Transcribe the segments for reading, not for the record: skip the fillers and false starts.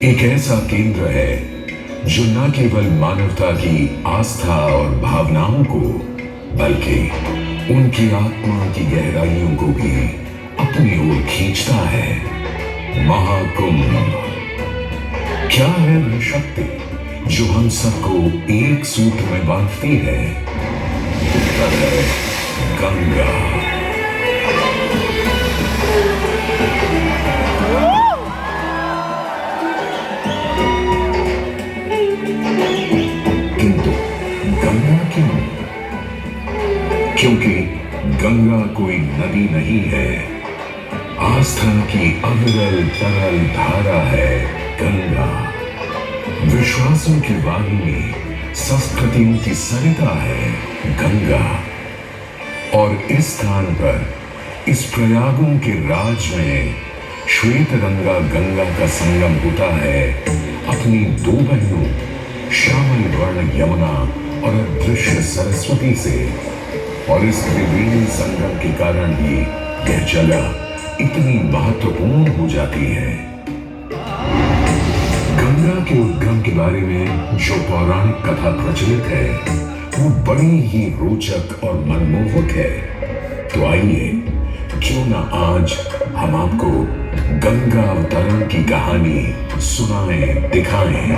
एक ऐसा केंद्र है जो न केवल मानवता की आस्था और भावनाओं को बल्कि उनकी आत्मा की गहराइयों को भी अपनी ओर खींचता है। महाकुंभ क्या है वह शक्ति जो हम सबको एक सूत्र में बांधती है? उत्तर है गंगा। किंतु गंगा क्यों? क्योंकि गंगा कोई नदी नहीं है, आस्था की अविरल तरल धारा है गंगा। विश्वासों की वाहिनी, संस्कृतियों की सरिता है गंगा। और इस स्थान पर, इस प्रयागों के राज में श्वेत गंगा गंगा का संगम होता है अपनी दो बहनों श्यामल वर्ण यमुना और अदृश्य सरस्वती से। और इस त्रिवेणी संगम के कारण ही यह जगह इतनी महत्वपूर्ण हो जाती है। गंगा के उद्गम के बारे में जो पौराणिक कथा प्रचलित है वो बड़ी ही रोचक और मनमोहक है। तो आइए क्यों ना आज हम आपको गंगा अवतरण की कहानी सुनाएं, दिखाएं।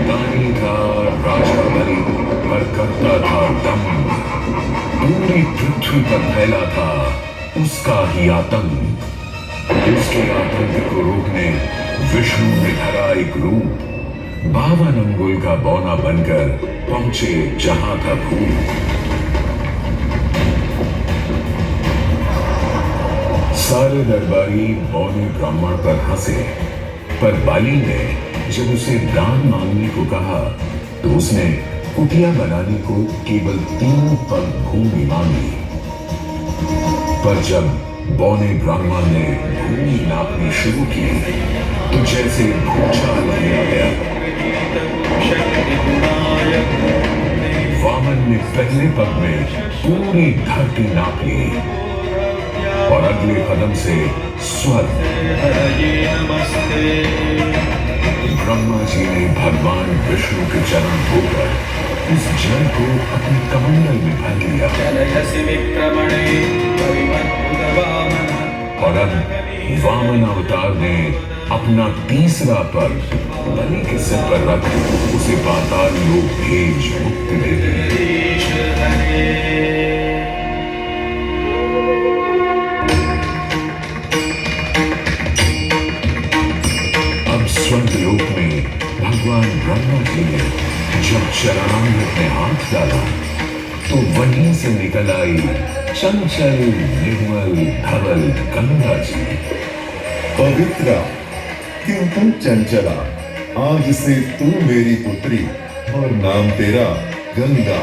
दानी था राजा बलि पर करता था दम, पूरी पृथ्वी पर फैला था उसका ही आतंक। उसके आतंक को रोकने विष्णु ने धरा एक रूप, 52 अंगुल का बौना बनकर पहुंचे जहां था भूत। सारे दरबारी बौने ब्राह्मण पर हंसे, पर बाली ने जब उसे दान मांगने को कहा तो उसने कुटिया बनाने को केवल 3 पग भूमि मांगी। पर जब बौने ब्राह्मण ने भूमि नापनी शुरू की तो जैसे भूचाल आ गया। वामन ने पहले पग में पूरी धरती नाप ली और अगले कदम से स्वर्ग। ब्रह्मा जी ने भगवान विष्णु के चरण धोकर उस जल को अपने कमंडल में भर लिया। और अब वामन अवतार ने अपना तीसरा पग बलि के सिर पर रख उसे पाताल लोक भेज मुक्ति दे दी। स्वर्गलोक में भगवान ब्रह्मा जी ने जब चरणामृत में हाथ डाला तो वहीं से निकल आई चंचल निर्मल धवल गंगा जी। पवित्रा किंतु चंचला, आज से तू मेरी पुत्री और नाम तेरा गंगा।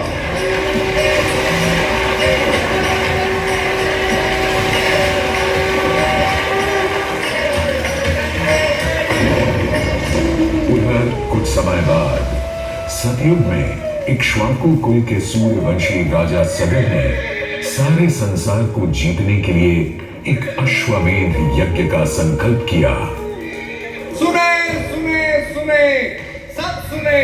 कुछ समय बाद सतयुग में इक्ष्वाकु कुल के सूर्यवंशी राजा सगर ने सारे संसार को जीतने के लिए एक अश्वमेध यज्ञ का संकल्प किया। सुने सुने सुने, सब सुने,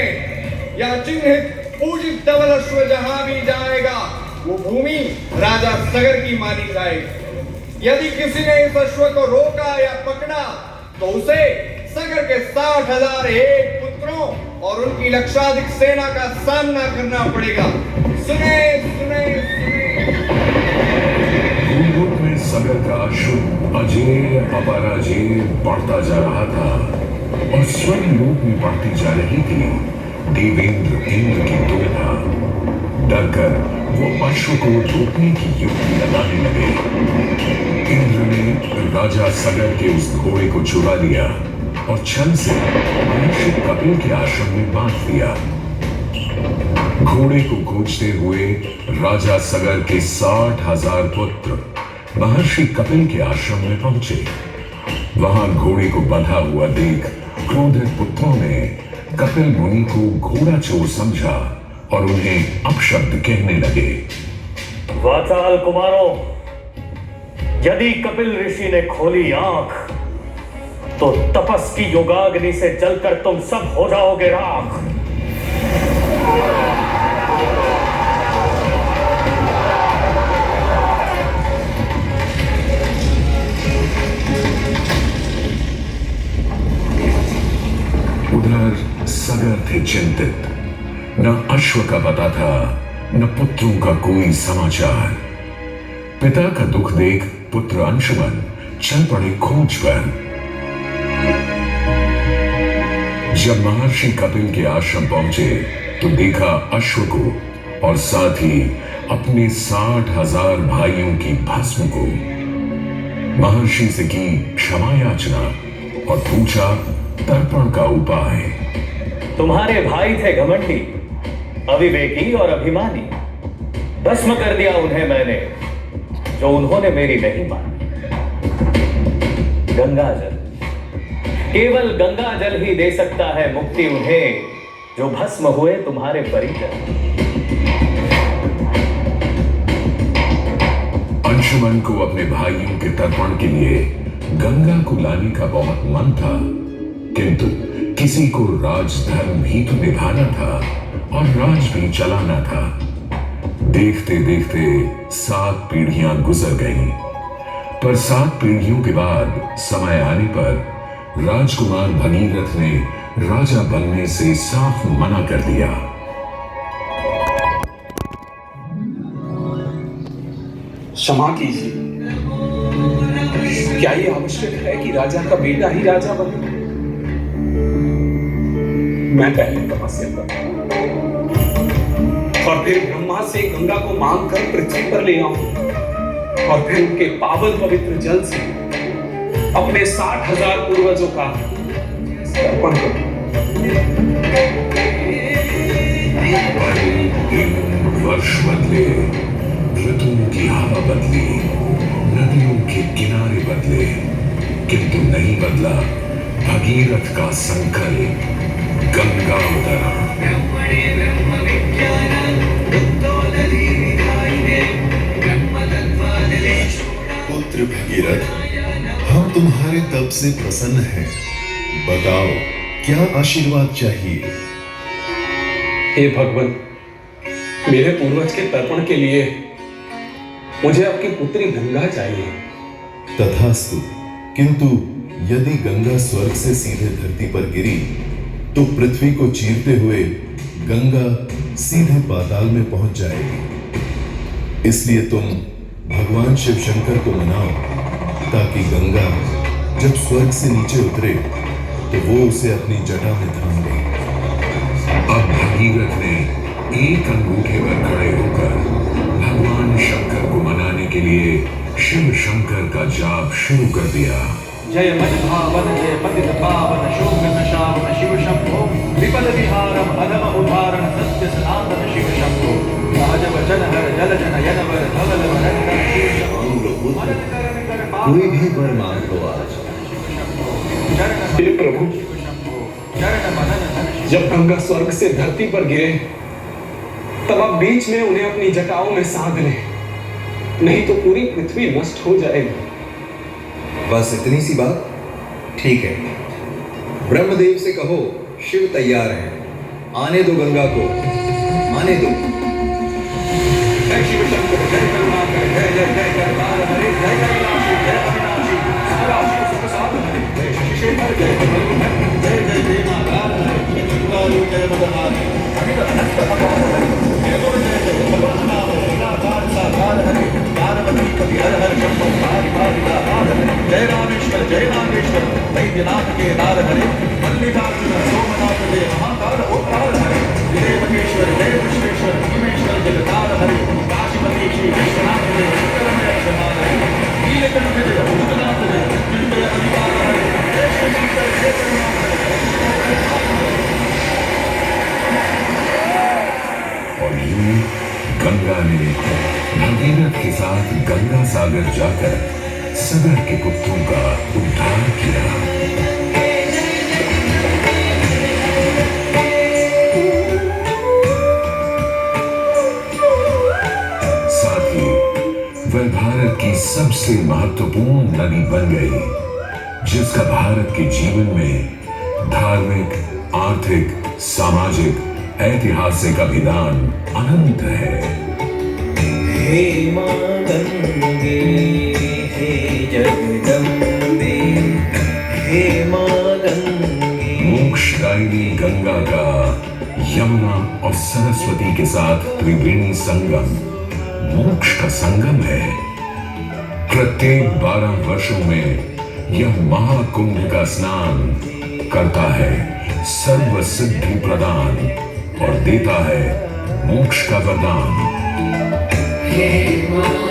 यह चिन्हित पूजित धवल अश्व जहां भी जाएगा वो भूमि राजा सगर की मानी जाएगी। यदि किसी ने इस अश्व को रोका या पकड़ा तो उसे सगर के 60,000 एक पुत्रों और उनकी लक्षाधिक सेना का सामना करना पड़ेगा। सुने सुने सुने। भूलोक में सगर का अश्व अजेय अपराजेय बढ़ता जा रहा था और स्वर्गलोक में बढ़ती जा रही थी देवेंद्र इंद्र की तोड़ा। डरकर वो अश्व को रोकने की युक्ति लगाने लगे। इंद्र ने राजा सगर के उस घोड़े को चुरा लिया और छल से महर्षि कपिल के आश्रम में बांध दिया। घोड़े को खोजते हुए राजा सगर के 60,000 पुत्र महर्षि कपिल के आश्रम में पहुंचे। वहां घोड़े को बंधा हुआ देख क्रोधित पुत्रों ने कपिल मुनि को घोड़ा चोर समझा और उन्हें अपशब्द कहने लगे। वाचाल कुमारों, यदि कपिल ऋषि ने खोली आंख तो तपस की योगाग्नि से जलकर तुम सब हो जाओगे राख। उधर सगर थे चिंतित। न अश्व का पता था, न पुत्रों का कोई समाचार। पिता का दुख देख पुत्र अंशुमन चल पड़े खोज पर। जब महर्षि कपिल के आश्रम पहुंचे तो देखा अश्व को और साथ ही अपने 60,000 भाइयों की भस्म को। महर्षि से की क्षमा याचना और पूछा तर्पण का उपाय। तुम्हारे भाई थे घमंडी, अविवेकी और अभिमानी। भस्म कर दिया उन्हें मैंने, जो उन्होंने मेरी नहीं मानी। गंगा जल, केवल गंगा जल ही दे सकता है मुक्ति उन्हें, जो भस्म हुए तुम्हारे परिजन। अंशुमन को अपने भाइयों के तर्पण के लिए गंगा को लाने का बहुत मन था, किंतु किसी को राजधर्म भी तो निभाना था और राज भी चलाना था। देखते देखते 7 पीढ़ियां गुजर गईं, पर 7 पीढ़ियों के बाद समय आने पर राजकुमार भगीरथ ने राजा बनने से साफ मना कर दिया। क्षमा कीजिए, क्या ये आवश्यक है कि राजा का बेटा ही राजा बने? मैं पहले तपस्या करूं और फिर ब्रह्मा से गंगा को मांग कर पृथ्वी पर ले आऊं और फिर उनके पावन पवित्र जल से अपने 60,000 पूर्वजों का तर्पण करूं। वर्ष बदले, ऋतुओं की हवा बदली, नदियों के किनारे बदले, किंतु नहीं बदला भगीरथ का संकल्प। गंगा उतरा। पुत्र भगीरथ, हम तुम्हारे तप से प्रसन्न हैं। बताओ क्या आशीर्वाद चाहिए? हे भगवान, मेरे पूर्वज के तर्पण के लिए मुझे आपकी पुत्री गंगा चाहिए। तथास्तु, किंतु यदि गंगा स्वर्ग से सीधे धरती पर गिरी तो पृथ्वी को चीरते हुए गंगा सीधे पाताल में पहुंच जाएगी। इसलिए तुम भगवान शिव शंकर को मनाओ ताकि गंगा जब स्वर्ग से नीचे उतरे तो वो उसे अपनी जटा में थाम ले। अब भगीरथ ने एक अंगूठे पर खड़े होकर भगवान शंकर को मनाने के लिए शिव शंकर का जाप शुरू कर दिया। जय मन भावन जय पतित पावन शोभन शावन शिव शंभो विपद विहारम अधम उद्धारण सत्य सनातन शिव शंभो राजव जन हर जल जन यनवर धवल वरंकर शिव शंभो कोई भी वर मांग लो आज। हे प्रभु, जब गंगा स्वर्ग से धरती पर गिरे तब आप बीच में उन्हें अपनी जटाओं में साध लें, नहीं तो पूरी पृथ्वी नष्ट हो जाएगी। बस इतनी सी बात? ठीक है, ब्रह्मदेव से कहो शिव तैयार है, आने दो गंगा को, आने दो। जय शिव शंकर जय करुणाकर जय जय जय करतार हरे जय कैलाशी जय अविनाशी सदाशिव सुख साधन हरे जय शशिशेखर जय कमलधर जय जय जय मातार हरे जय दुर्गालु जय मदनाथ अमित अनंत भगवान हरे जय गुरु जय जय भगवान नाम निराकार साकार हरे पार्वती पति हर हर शंभो भारि भारि दातार हरे जय रामेश्वर वैद्यनाथ के नार हरे मल्लिकार्जुन सोमनाथ जय महाकाल ओंकार हरे जय महेश्वर जय विश्वेश्वर भीमेश्वर जगतार हरे काशीपति श्री विश्वनाथ जय शंकर जय हरे नीलकंठ जय भूतनाथ जय मृत्युंजय अनिवार हरे जय श्री शंकर जय करुणाकर। और यूं गंगा ने भगीरथ के साथ गंगा सागर जाकर सगर के पुत्रों का उद्धार किया। साथ ही वह भारत की सबसे महत्वपूर्ण नदी बन गई, जिसका भारत के जीवन में धार्मिक, आर्थिक, सामाजिक, ऐतिहासिक अभिदान अनंत है। हे मां गंगे, हे जगदम्बे, हे मां गंगे। मोक्षदायिनी गंगा का यमुना और सरस्वती के साथ त्रिवेणी संगम मोक्ष का संगम है। प्रत्येक 12 वर्षों में यह महाकुंभ का स्नान करता है सर्व सिद्धि प्रदान और देता है मोक्ष का वरदान। हे मां